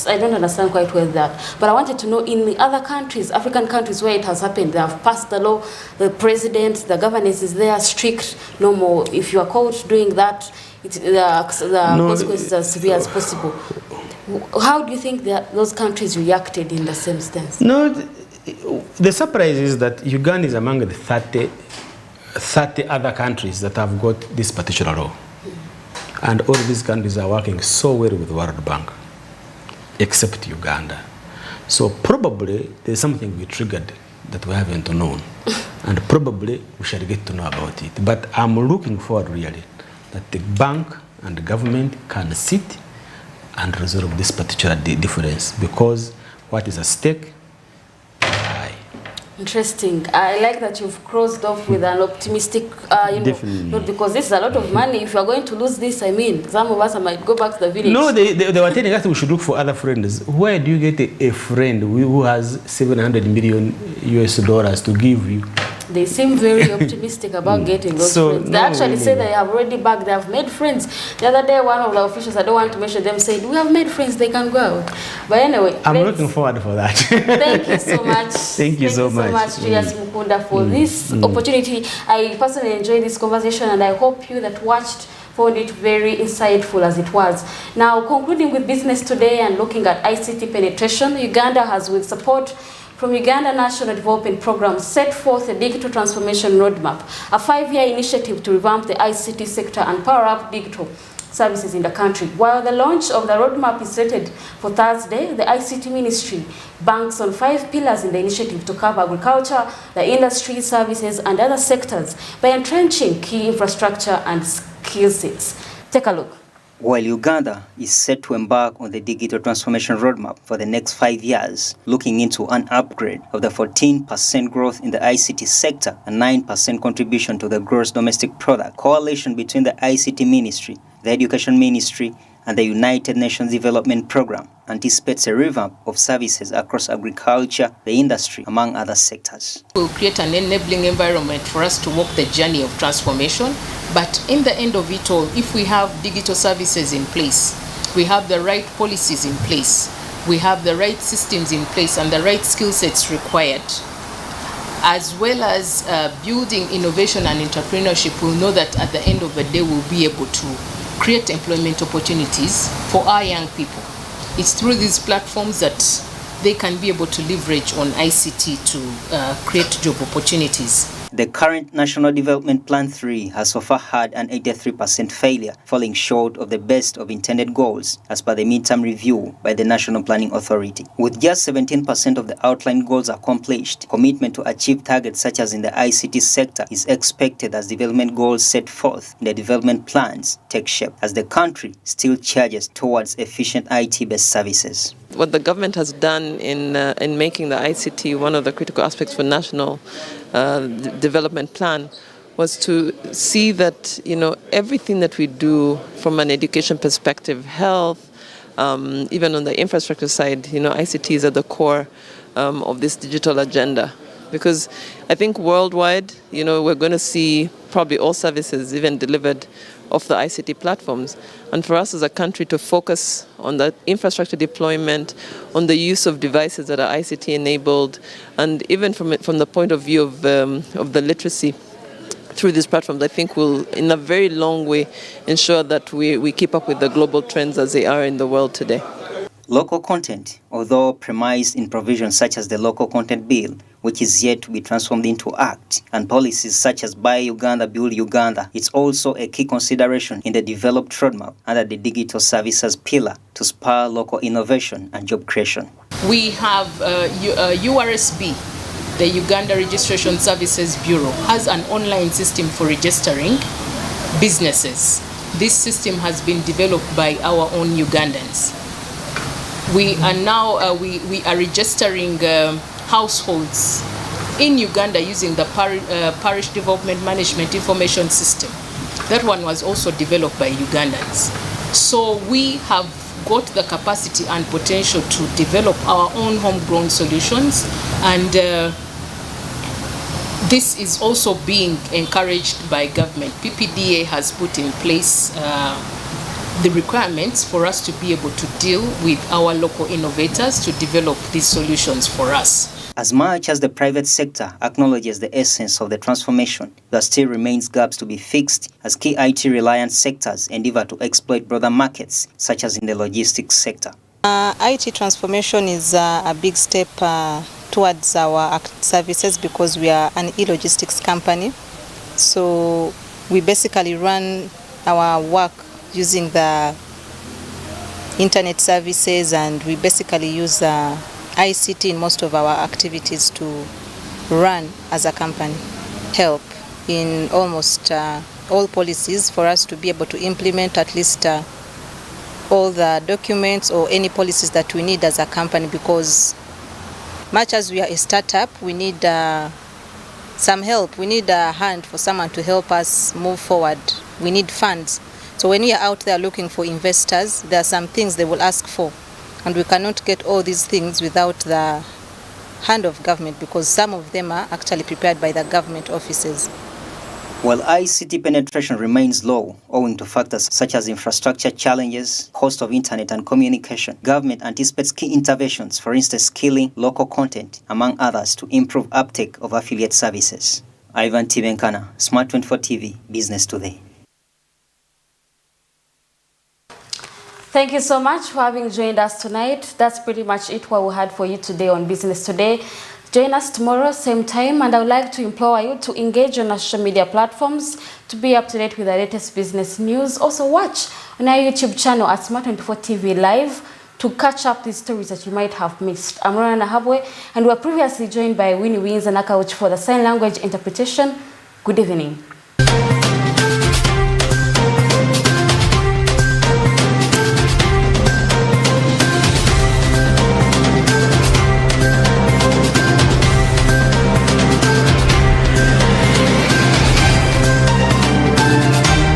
I don't understand quite well that. But I wanted to know in the other countries, African countries where it has happened, they have passed the law, the president, the governance is there, strict, no more. If you are caught doing that, the consequences are as severe as possible. How do you think that those countries reacted in the same stance? No, the surprise is that Uganda is among the 30 other countries that have got this particular law. And all these countries are working so well with the World Bank, except Uganda. So probably there's something we triggered that we haven't known. And probably we shall get to know about it. But I'm looking forward really that the bank and the government can sit and resolve this particular difference, because what is at stake? Interesting. I like that you've crossed off with an optimistic, not because this is a lot of money. If you are going to lose this, I mean, some of us might go back to the village. No, they were telling us we should look for other friends. Where do you get a friend who has $700 million US to give you? They seem very optimistic about getting those friends. They actually say they have already back, they have made friends. The other day, one of the officials, I don't want to mention them, said, we have made friends, they can go out. But anyway, I'm looking forward for that. Thank you so much. Thank you so much, Julius Mukunda, for this opportunity. I personally enjoyed this conversation, and I hope you that watched found it very insightful as it was. Now, concluding with business today and looking at ICT penetration, Uganda has, with support from Uganda National Development Program, set forth a digital transformation roadmap, a 5-year initiative to revamp the ICT sector and power up digital services in the country. While the launch of the roadmap is slated for Thursday, the ICT Ministry banks on 5 pillars in the initiative to cover agriculture, the industry, services, and other sectors by entrenching key infrastructure and skill sets. Take a look. While Uganda is set to embark on the digital transformation roadmap for the next 5 years, looking into an upgrade of the 14% growth in the ICT sector and 9% contribution to the gross domestic product, coalition between the ICT Ministry, the Education Ministry, and the United Nations Development Program anticipates a revamp of services across agriculture, the industry, among other sectors. We'll create an enabling environment for us to walk the journey of transformation, but in the end of it all, if we have digital services in place, we have the right policies in place, we have the right systems in place and the right skill sets required, as well as building innovation and entrepreneurship, we'll know that at the end of the day, we'll be able to create employment opportunities for our young people. It's through these platforms that they can be able to leverage on ICT to create job opportunities. The current National Development Plan 3 has so far had an 83% failure, falling short of the best of intended goals, as per the midterm review by the National Planning Authority. With just 17% of the outlined goals accomplished, commitment to achieve targets such as in the ICT sector is expected as development goals set forth in the development plans take shape, as the country still charges towards efficient IT-based services. What the government has done in making the ICT one of the critical aspects for national development plan was to see that, everything that we do from an education perspective, health, even on the infrastructure side, ICT is at the core of this digital agenda. because I think worldwide, we're going to see probably all services even delivered off the ICT platforms. And for us as a country to focus on the infrastructure deployment, on the use of devices that are ICT enabled, and even from the point of view of the literacy through these platforms, I think will, in a very long way, ensure that we keep up with the global trends as they are in the world today. Local content, although premised in provisions such as the Local Content Bill, which is yet to be transformed into Act, and policies such as Buy Uganda, Build Uganda, it's also a key consideration in the developed roadmap under the Digital Services pillar to spur local innovation and job creation. We have URSB, the Uganda Registration Services Bureau, has an online system for registering businesses. This system has been developed by our own Ugandans. We are now we are registering households in Uganda using the Parish Development Management Information System. That one was also developed by Ugandans. So we have got the capacity and potential to develop our own homegrown solutions, and this is also being encouraged by government. PPDA has put in place the requirements for us to be able to deal with our local innovators to develop these solutions for us. As much as the private sector acknowledges the essence of the transformation, there still remains gaps to be fixed as key IT-reliant sectors endeavor to exploit broader markets, such as in the logistics sector. IT transformation is a big step towards our services because we are an e-logistics company. So we basically run our work using the internet services, and we basically use ICT in most of our activities to run as a company, help in almost all policies for us to be able to implement at least all the documents or any policies that we need as a company, because much as we are a startup, we need some help. We need a hand for someone to help us move forward. We need funds. So when we are out there looking for investors, there are some things they will ask for, and we cannot get all these things without the hand of government, because some of them are actually prepared by the government offices. While ICT penetration remains low, owing to factors such as infrastructure challenges, cost of internet and communication, government anticipates key interventions, for instance skilling, local content, among others, to improve uptake of affiliate services. Ivan Tibenkana, Smart 24 TV, Business Today. Thank you so much for having joined us tonight. That's pretty much it what we had for you today on Business Today. Join us tomorrow, same time, and I would like to implore you to engage on our social media platforms to be up to date with the latest business news. Also watch on our YouTube channel at Smart 24 TV Live to catch up these stories that you might have missed. I'm Ronah Nahabwe, and we were previously joined by Winnie Winza Nakauchi for the sign language interpretation. Good evening.